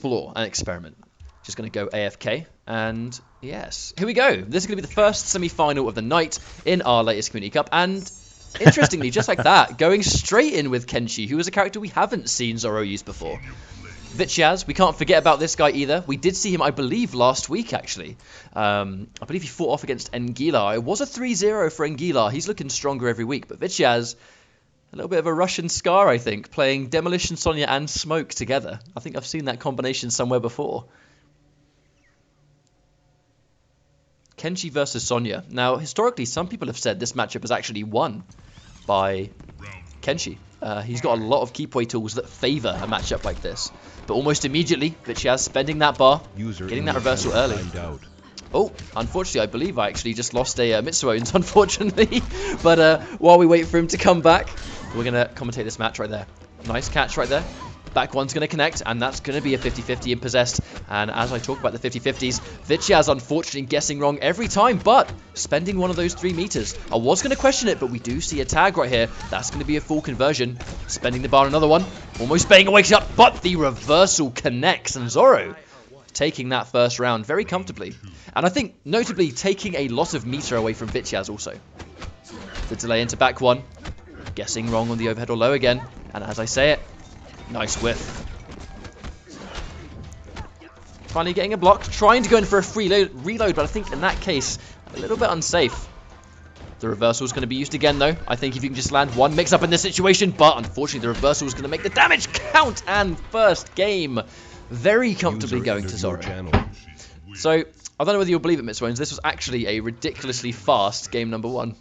explore and experiment. Just going to go AFK, and yes, here we go. This is going to be the first semi-final of the night in our latest Community Cup, and interestingly, just like that, going straight in with Kenshi, who is a character we haven't seen Zoro use before. Vityaz, we can't forget about this guy either. We did see him, I believe, last week, actually. I believe he fought off against Engila. It was a 3-0 for Engila. He's looking stronger every week, but Vityaz, a little bit of a Russian scar, I think, playing Demolition Sonya and Smoke together. I think I've seen that combination somewhere before. Kenshi versus Sonya. Now, historically, some people have said this matchup is actually won by Kenshi. He's got a lot of keepaway tools that favor a matchup like this. But almost immediately, Vityaz spending that bar, getting that reversal early. Oh, unfortunately, I believe I actually just lost a Mitsuones, unfortunately. But while we wait for him to come back, we're going to commentate this match right there. Nice catch right there. Back one's going to connect, and that's going to be a 50-50 in Possessed. And as I talk about the 50-50s, Vityaz unfortunately guessing wrong every time, but spending one of those 3 meters. I was going to question it, but we do see a tag right here. That's going to be a full conversion. Spending the bar on another one. Almost baiting a wake up, but the reversal connects, and Zoro taking that first round very comfortably. And I think, notably, taking a lot of meter away from Vityaz also. The delay into back one. Guessing wrong on the overhead or low again. And as I say it, nice whiff. Finally getting a block. Trying to go in for a free reload, but I think in that case, a little bit unsafe. The reversal is going to be used again, though. I think if you can just land one mix-up in this situation, but unfortunately the reversal is going to make the damage count. And first game, very comfortably going to Zoro. So, I don't know whether you'll believe it, Mitsuones. This was actually a ridiculously fast game number 1.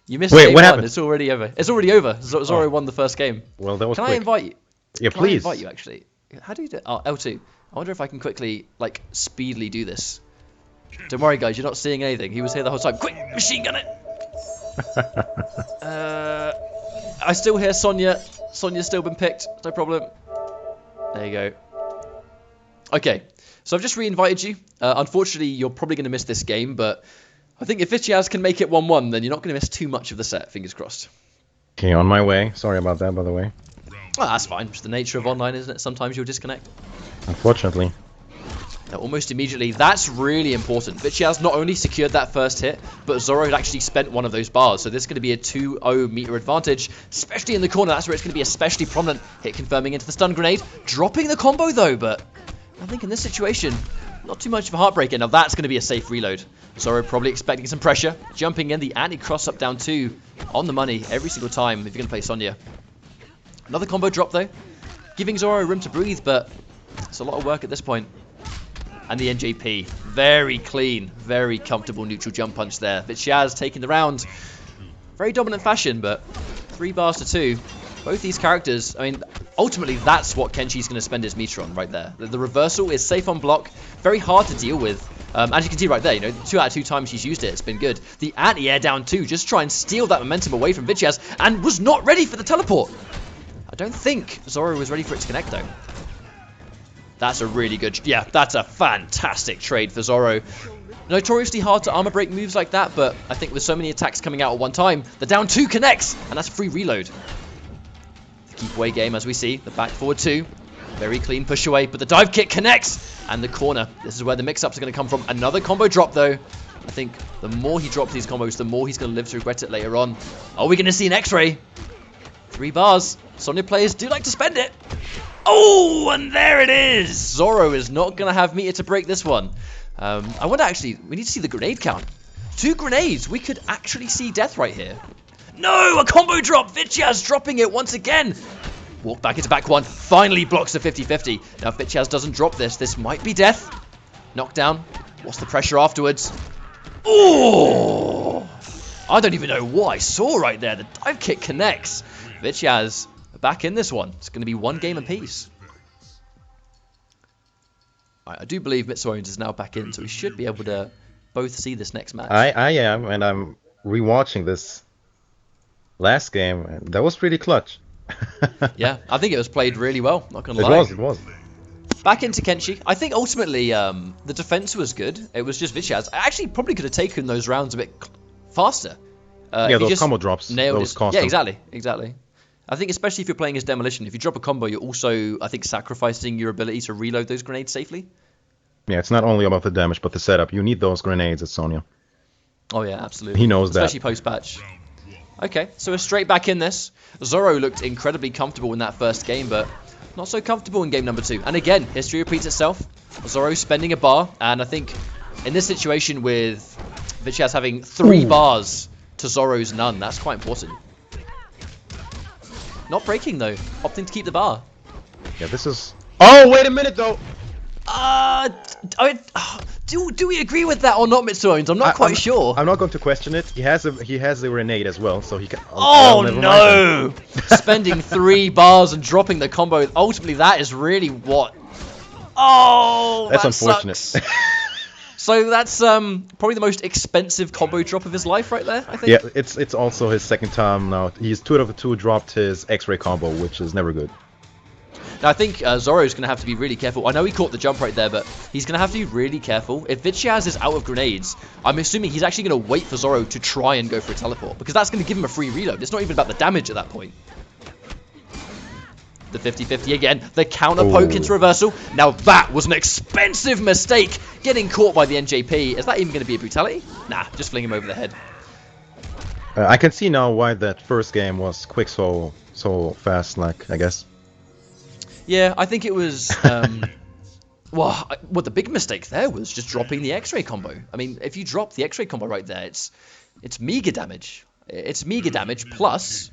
You missed game what 1. happened? It's already over. It's already over. Zoro won the first game. Well, that was Can quick. I invite you? Yeah, Can please. I invite you, actually? How do you do it? Oh, L2. I wonder if I can quickly, like, speedily do this. Don't worry, guys. You're not seeing anything. He was here the whole time. Quick! Machine gun it! I still hear Sonya. Sonya's still been picked. No problem. There you go. Okay. So I've just re-invited you. Unfortunately, you're probably going to miss this game, but I think if Vityaz can make it 1-1, then you're not going to miss too much of the set. Fingers crossed. Okay, on my way. Sorry about that, by the way. Well, that's fine. It's the nature of online, isn't it? Sometimes you'll disconnect. Unfortunately. Now, almost immediately, that's really important. Vityaz not only secured that first hit, but Zoro had actually spent one of those bars. So this is going to be a 2-0 meter advantage, especially in the corner. That's where it's going to be especially prominent. Hit confirming into the stun grenade. Dropping the combo, though, but I think in this situation, not too much of a heartbreaker. Now, that's going to be a safe reload. Zoro probably expecting some pressure. Jumping in, the anti-cross up down 2 on the money every single time if you're going to play Sonya. Another combo drop, though. Giving Zoro room to breathe, but it's a lot of work at this point. And the NJP. Very clean, very comfortable neutral jump punch there. Vityaz taking the round. Very dominant fashion, but 3 bars to 2. Both these characters, I mean, ultimately that's what Kenshi's going to spend his meter on right there. The reversal is safe on block, very hard to deal with. As you can see right there, you know, 2 out of 2 times he's used it, it's been good. The anti-air down 2, just try and steal that momentum away from Vityaz, and was not ready for the teleport. I don't think Zoro was ready for it to connect, though. That's a really good... Yeah, that's a fantastic trade for Zoro. Notoriously hard to armor break moves like that, but I think with so many attacks coming out at one time, the down 2 connects, and that's a free reload. The keep away game, as we see, the back forward 2. Very clean push away, but the dive kick connects, and the corner. This is where the mix-ups are going to come from. Another combo drop, though. I think the more he drops these combos, the more he's going to live to regret it later on. Are we going to see an X-ray? 3 bars. Sonya players do like to spend it. Oh, and there it is. Zoro is not going to have meter to break this one. I wonder, actually, we need to see the grenade count. 2 grenades. We could actually see death right here. No, a combo drop. Vityaz dropping it once again. Walk back into back one. Finally blocks the 50-50. Now, if Vityaz doesn't drop this, this might be death. Knockdown. What's the pressure afterwards? Oh! I don't even know what I saw right there. The dive kick connects. Vityaz back in this one. It's going to be 1 game apiece. Alright, I do believe Mitsuones is now back in, so we should be able to both see this next match. I am, and I'm rewatching this last game, and that was pretty clutch. Yeah, I think it was played really well, not going to lie. It was. Back into Kenshi. I think ultimately the defense was good. It was just Vityaz. I actually probably could have taken those rounds a bit faster. Yeah, those combo drops. Nailed those his... Yeah, exactly. I think especially if you're playing as Demolition, if you drop a combo, you're also, I think, sacrificing your ability to reload those grenades safely. Yeah, it's not only about the damage, but the setup. You need those grenades at Sonya. Oh yeah, absolutely. He knows especially that. post-patch. Okay, so we're straight back in this. Zoro looked incredibly comfortable in that first game, but not so comfortable in game number 2. And again, history repeats itself. Zoro spending a bar, and I think in this situation with Vityaz having 3 bars to Zoro's none, that's quite important. Not breaking though, opting to keep the bar. Yeah, this is... Oh, wait a minute though! Do we agree with that or not, Mitsuones? I'm not quite sure. I'm not going to question it. He has a grenade as well, so he can... Oh no! Spending 3 bars and dropping the combo. Ultimately, that is really what... Oh, that's that unfortunate. Sucks. So that's probably the most expensive combo drop of his life right there, I think. Yeah, it's also his second time now. He's 2 out of the 2 dropped his X-ray combo, which is never good. Now, I think Zoro's going to have to be really careful. I know he caught the jump right there, but he's going to have to be really careful. If Vityaz is out of grenades, I'm assuming he's actually going to wait for Zoro to try and go for a teleport, because that's going to give him a free reload. It's not even about the damage at that point. The 50-50 again. The counter poke into reversal. Now that was an expensive mistake. Getting caught by the NJP. Is that even going to be a brutality? Nah, just fling him over the head. I can see now why that first game was quick so fast, like, I guess. Yeah, I think it was... well, the big mistake there was just dropping the X-ray combo. I mean, if you drop the X-ray combo right there, it's meager damage. It's meager damage plus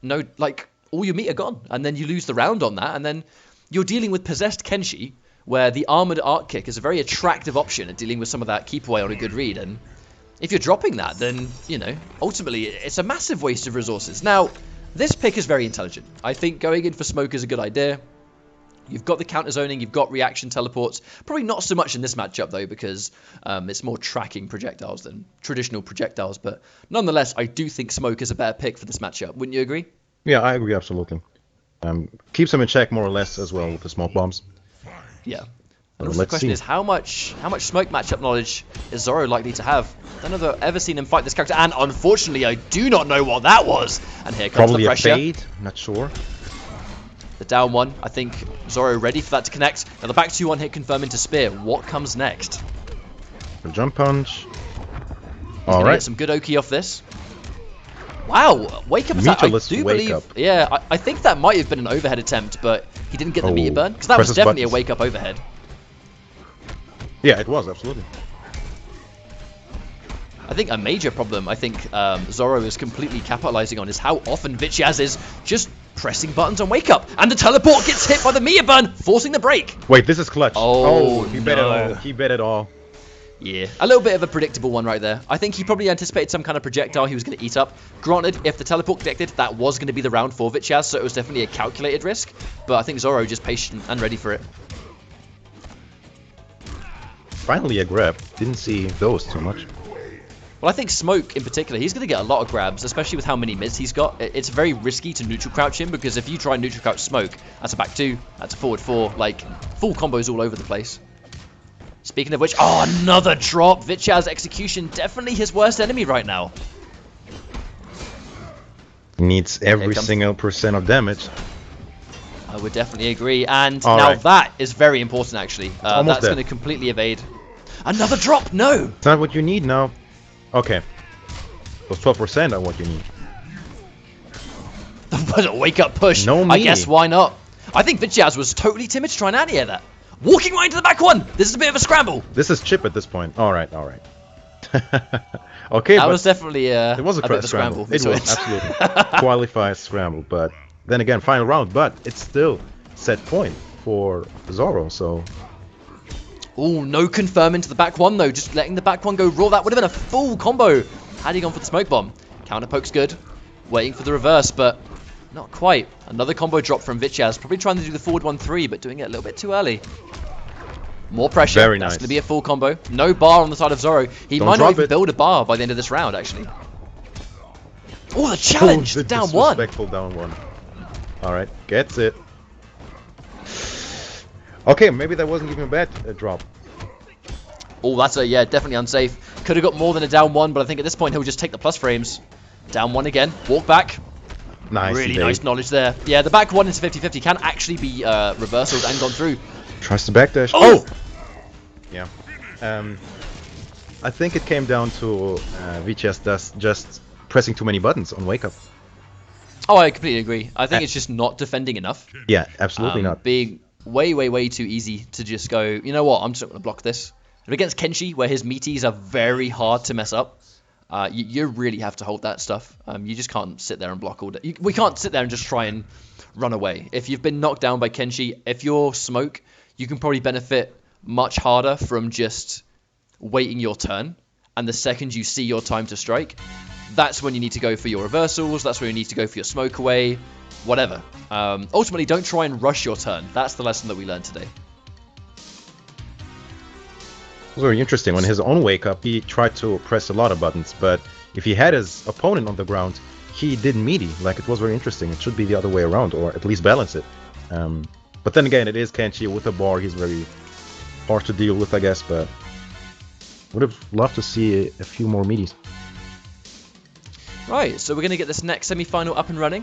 no, like, all your meat are gone, and then you lose the round on that, and then you're dealing with possessed Kenshi, where the armored arc kick is a very attractive option at dealing with some of that keep away on a good read, and if you're dropping that, then, you know, ultimately it's a massive waste of resources. Now, this pick is very intelligent. I think going in for smoke is a good idea. You've got the counter zoning, you've got reaction teleports. Probably not so much in this matchup, though, because it's more tracking projectiles than traditional projectiles. But nonetheless, I do think smoke is a better pick for this matchup. Wouldn't you agree? Yeah, I agree, absolutely. Keeps him in check more or less as well with the smoke bombs. Yeah. And also the question is, how much smoke matchup knowledge is Zoro likely to have? I don't know if I've ever seen him fight this character, and unfortunately, I do not know what that was. And here comes the pressure. Probably a fade, not sure. The down one, I think Zoro ready for that to connect. Now the back 2-1 hit confirm into spear. What comes next? The jump punch. All right. Get some good Oki off this. Wow, wake up attack. I do believe. Yeah, I think that might have been an overhead attempt, but he didn't get the meter burn because that was definitely a wake up overhead. Yeah, it was absolutely. I think a major problem Zoro is completely capitalizing on is how often Vityaz is just pressing buttons on wake up, and the teleport gets hit by the meter burn, forcing the break. Wait, this is clutch. Oh, he bet it all. He bet it all. Yeah, a little bit of a predictable one right there. I think he probably anticipated some kind of projectile he was going to eat up. Granted, if the teleport connected, that was going to be the round for Vityaz, so it was definitely a calculated risk. But I think Zoro just patient and ready for it. Finally a grab. Didn't see those too much. Well, I think Smoke in particular, he's going to get a lot of grabs, especially with how many mids he's got. It's very risky to neutral crouch him, because if you try neutral crouch Smoke, that's a back 2, that's a forward 4, like, full combos all over the place. Speaking of which, oh, another drop. Vityaz execution, definitely his worst enemy right now. Needs every single % of damage. I would definitely agree. And now that is very important, actually. That's going to completely evade. Another drop, no! It's not what you need now. Okay. Those 12% are what you need. Was a wake-up push. No, I guess why not? I think Vityaz was totally timid to try and anti-air that. Walking right into the back 1. This is a bit of a scramble. This is chip at this point. All right. Okay, that was definitely it was a bit of a scramble. It was absolutely qualified scramble, but then again, final round. But it's still set point for Zoro. So. Oh, no confirm into the back 1 though. Just letting the back 1 go raw. That would have been a full combo. Had he gone for the smoke bomb. Counter poke's good. Waiting for the reverse, but not quite. Another combo drop from Vityaz. Probably trying to do the forward 1-3, but doing it a little bit too early. More pressure. Very nice. That's going to be a full combo. No bar on the side of Zoro. He might not even build a bar by the end of this round, actually. Oh, the challenge! The down 1. Disrespectful down 1. Alright, gets it. Okay, maybe that wasn't even a bad drop. Oh, that's definitely unsafe. Could have got more than a down 1, but I think at this point he'll just take the plus frames. Down 1 again. Walk back. Nice. Really nice knowledge there. Yeah, the back one into 50-50 can actually be reversals and gone through. Tries to backdash. Oh! Yeah. I think it came down to Vityaz just pressing too many buttons on wake up. Oh, I completely agree. I think it's just not defending enough. Yeah, absolutely not. Being way too easy to just go, you know what, I'm just not going to block this. And against Kenshi, where his meaties are very hard to mess up, you really have to hold that stuff. You just can't sit there and block all day. We can't sit there and just try and run away. If you've been knocked down by Kenshi, if you're smoke, you can probably benefit much harder from just waiting your turn. And the second you see your time to strike, that's when you need to go for your reversals. That's when you need to go for your smoke away, whatever. Ultimately, don't try and rush your turn. That's the lesson that we learned today. It was very interesting. On his own wake up, he tried to press a lot of buttons, but if he had his opponent on the ground, he didn't meaty. Like, it was very interesting. It should be the other way around, or at least balance it. But then again, it is Kenshi with a bar. He's very hard to deal with, I guess, but would have loved to see a few more meaties. Right, so we're going to get this next semi-final up and running.